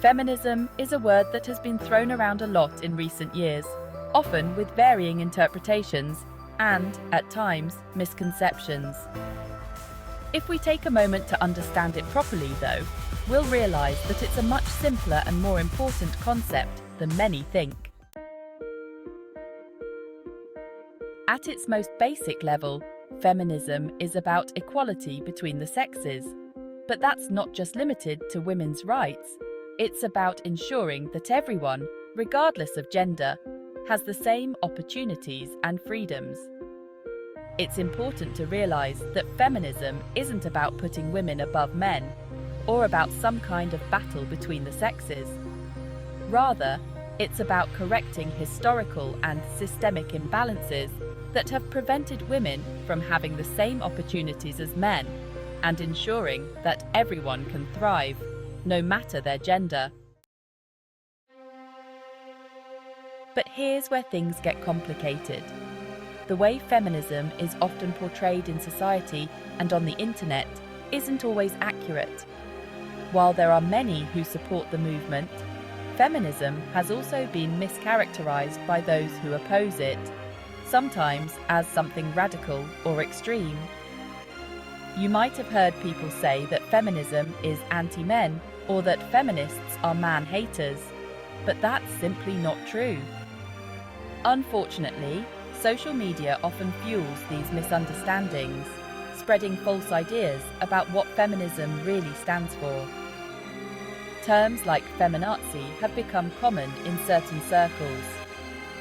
Feminism is a word that has been thrown around a lot in recent years, often with varying interpretations and, at times, misconceptions. If we take a moment to understand it properly, though, we'll realize that it's a much simpler and more important concept than many think. At its most basic level, feminism is about equality between the sexes. But that's not just limited to women's rights. It's about ensuring that everyone, regardless of gender, has the same opportunities and freedoms. It's important to realize that feminism isn't about putting women above men, or about some kind of battle between the sexes. Rather, it's about correcting historical and systemic imbalances that have prevented women from having the same opportunities as men, and ensuring that everyone can thrive, no matter their gender. But here's where things get complicated. The way feminism is often portrayed in society and on the internet isn't always accurate. While there are many who support the movement, feminism has also been mischaracterized by those who oppose it, sometimes as something radical or extreme. You might have heard people say that feminism is anti-men or that feminists are man-haters, but that's simply not true. Unfortunately, social media often fuels these misunderstandings, spreading false ideas about what feminism really stands for. Terms like feminazi have become common in certain circles,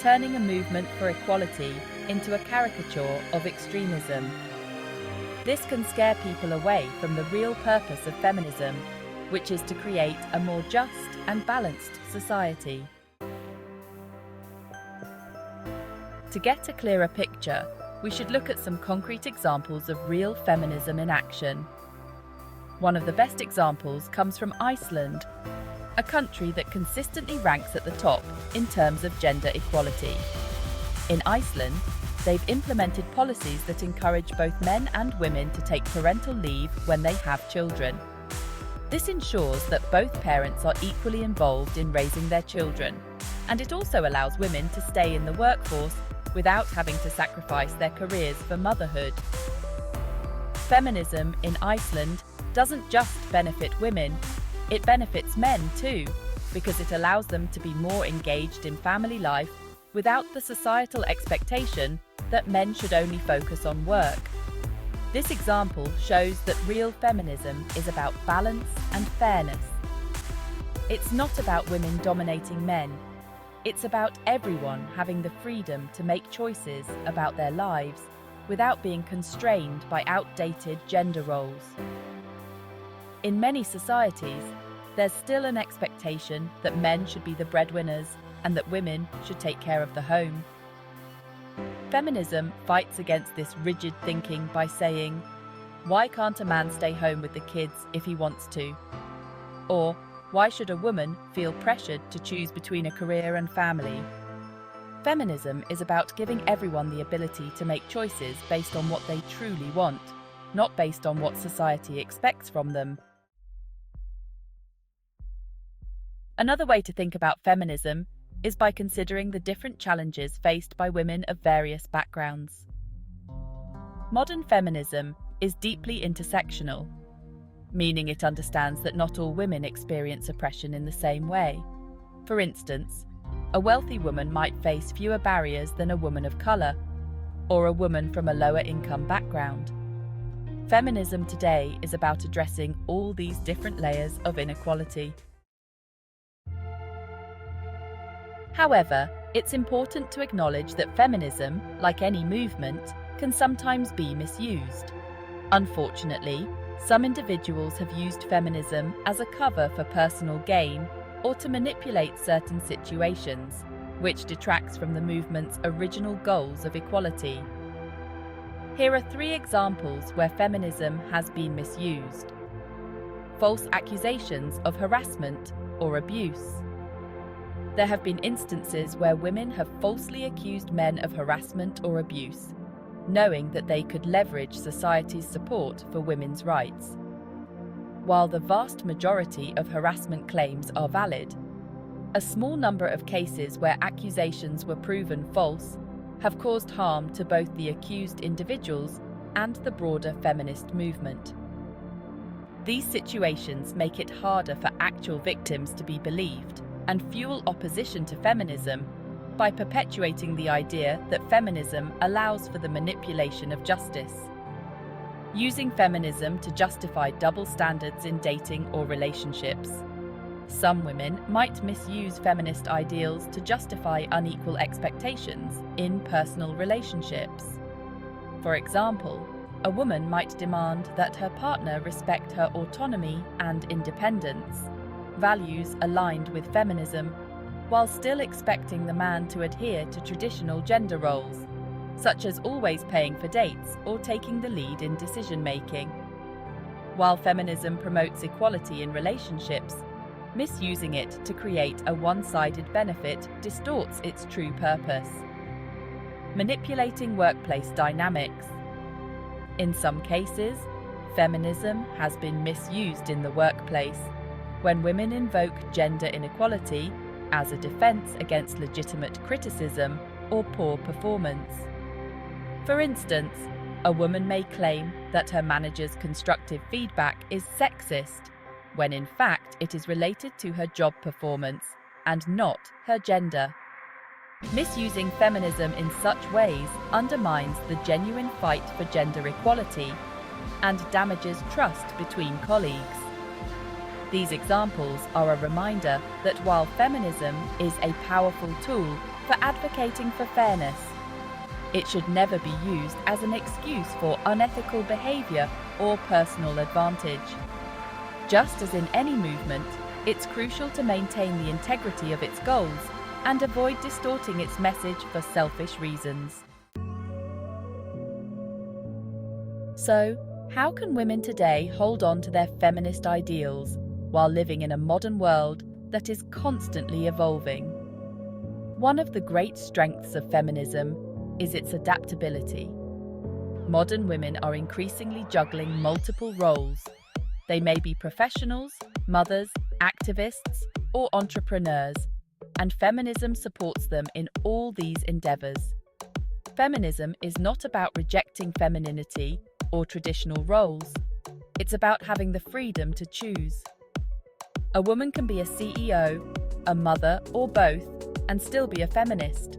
turning a movement for equality into a caricature of extremism. This can scare people away from the real purpose of feminism, which is to create a more just and balanced society. To get a clearer picture, we should look at some concrete examples of real feminism in action. One of the best examples comes from Iceland, a country that consistently ranks at the top in terms of gender equality. In Iceland, they've implemented policies that encourage both men and women to take parental leave when they have children. This ensures that both parents are equally involved in raising their children, and it also allows women to stay in the workforce without having to sacrifice their careers for motherhood. Feminism in Iceland doesn't just benefit women, it benefits men too, because it allows them to be more engaged in family life without the societal expectation that men should only focus on work. This example shows that real feminism is about balance and fairness. It's not about women dominating men. It's about everyone having the freedom to make choices about their lives without being constrained by outdated gender roles. In many societies, there's still an expectation that men should be the breadwinners and that women should take care of the home. Feminism fights against this rigid thinking by saying, "Why can't a man stay home with the kids if he wants to?" Or, "Why should a woman feel pressured to choose between a career and family?" Feminism is about giving everyone the ability to make choices based on what they truly want, not based on what society expects from them. Another way to think about feminism is by considering the different challenges faced by women of various backgrounds. Modern feminism is deeply intersectional, meaning it understands that not all women experience oppression in the same way. For instance, a wealthy woman might face fewer barriers than a woman of color, or a woman from a lower income background. Feminism today is about addressing all these different layers of inequality. However, it's important to acknowledge that feminism, like any movement, can sometimes be misused. Unfortunately, some individuals have used feminism as a cover for personal gain or to manipulate certain situations, which detracts from the movement's original goals of equality. Here are 3 examples where feminism has been misused. False accusations of harassment or abuse. There have been instances where women have falsely accused men of harassment or abuse, knowing that they could leverage society's support for women's rights. while the vast majority of harassment claims are valid. A small number of cases where accusations were proven false have caused harm to both the accused individuals and the broader feminist movement. These situations make it harder for actual victims to be believed and fuel opposition to feminism by perpetuating the idea that feminism allows for the manipulation of justice. Using feminism to justify double standards in dating or relationships. Some women might misuse feminist ideals to justify unequal expectations in personal relationships. For example, a woman might demand that her partner respect her autonomy and independence, values aligned with feminism, while still expecting the man to adhere to traditional gender roles, such as always paying for dates or taking the lead in decision-making. While feminism promotes equality in relationships, misusing it to create a one-sided benefit distorts its true purpose. Manipulating workplace dynamics. In some cases, feminism has been misused in the workplace when women invoke gender inequality as a defense against legitimate criticism or poor performance. For instance, a woman may claim that her manager's constructive feedback is sexist, when in fact it is related to her job performance and not her gender. Misusing feminism in such ways undermines the genuine fight for gender equality and damages trust between colleagues. These examples are a reminder that while feminism is a powerful tool for advocating for fairness, it should never be used as an excuse for unethical behavior or personal advantage. Just as in any movement, it's crucial to maintain the integrity of its goals and avoid distorting its message for selfish reasons. So, how can women today hold on to their feminist ideals while living in a modern world that is constantly evolving? One of the great strengths of feminism is its adaptability. Modern women are increasingly juggling multiple roles. They may be professionals, mothers, activists, or entrepreneurs, and feminism supports them in all these endeavors. Feminism is not about rejecting femininity or traditional roles. It's about having the freedom to choose. A woman can be a CEO, a mother, or both, and still be a feminist.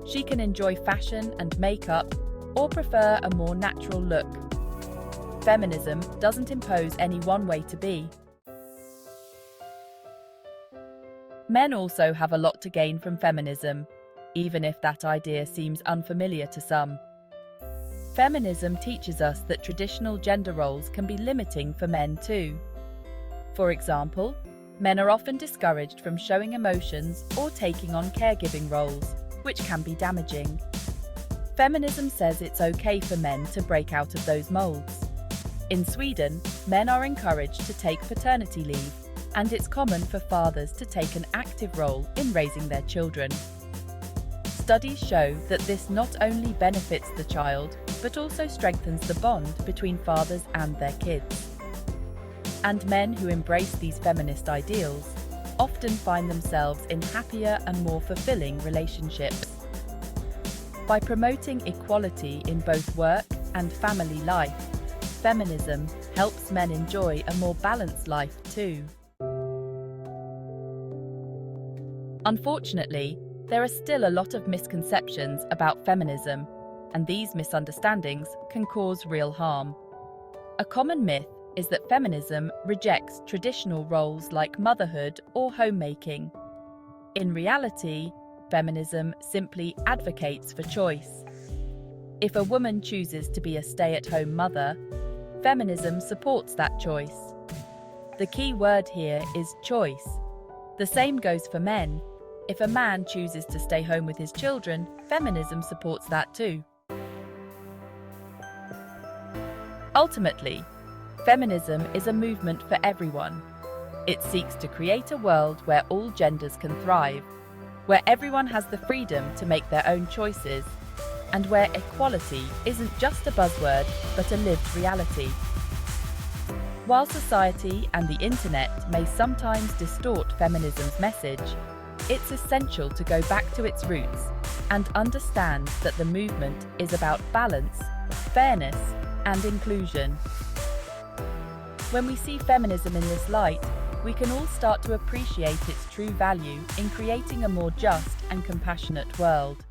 She can enjoy fashion and makeup, or prefer a more natural look. Feminism doesn't impose any one way to be. Men also have a lot to gain from feminism, even if that idea seems unfamiliar to some. Feminism teaches us that traditional gender roles can be limiting for men too. For example, men are often discouraged from showing emotions or taking on caregiving roles, which can be damaging. Feminism says it's okay for men to break out of those molds. In Sweden, men are encouraged to take paternity leave, and it's common for fathers to take an active role in raising their children. Studies show that this not only benefits the child, but also strengthens the bond between fathers and their kids. And men who embrace these feminist ideals often find themselves in happier and more fulfilling relationships. By promoting equality in both work and family life, feminism helps men enjoy a more balanced life too. Unfortunately, there are still a lot of misconceptions about feminism, and these misunderstandings can cause real harm. A common myth is that feminism rejects traditional roles like motherhood or homemaking. In reality, feminism simply advocates for choice. If a woman chooses to be a stay-at-home mother, feminism supports that choice. The key word here is choice. The same goes for men. If a man chooses to stay home with his children, feminism supports that too. Ultimately, feminism is a movement for everyone. It seeks to create a world where all genders can thrive, where everyone has the freedom to make their own choices, and where equality isn't just a buzzword, but a lived reality. While society and the internet may sometimes distort feminism's message, it's essential to go back to its roots and understand that the movement is about balance, fairness, and inclusion. When we see feminism in this light, we can all start to appreciate its true value in creating a more just and compassionate world.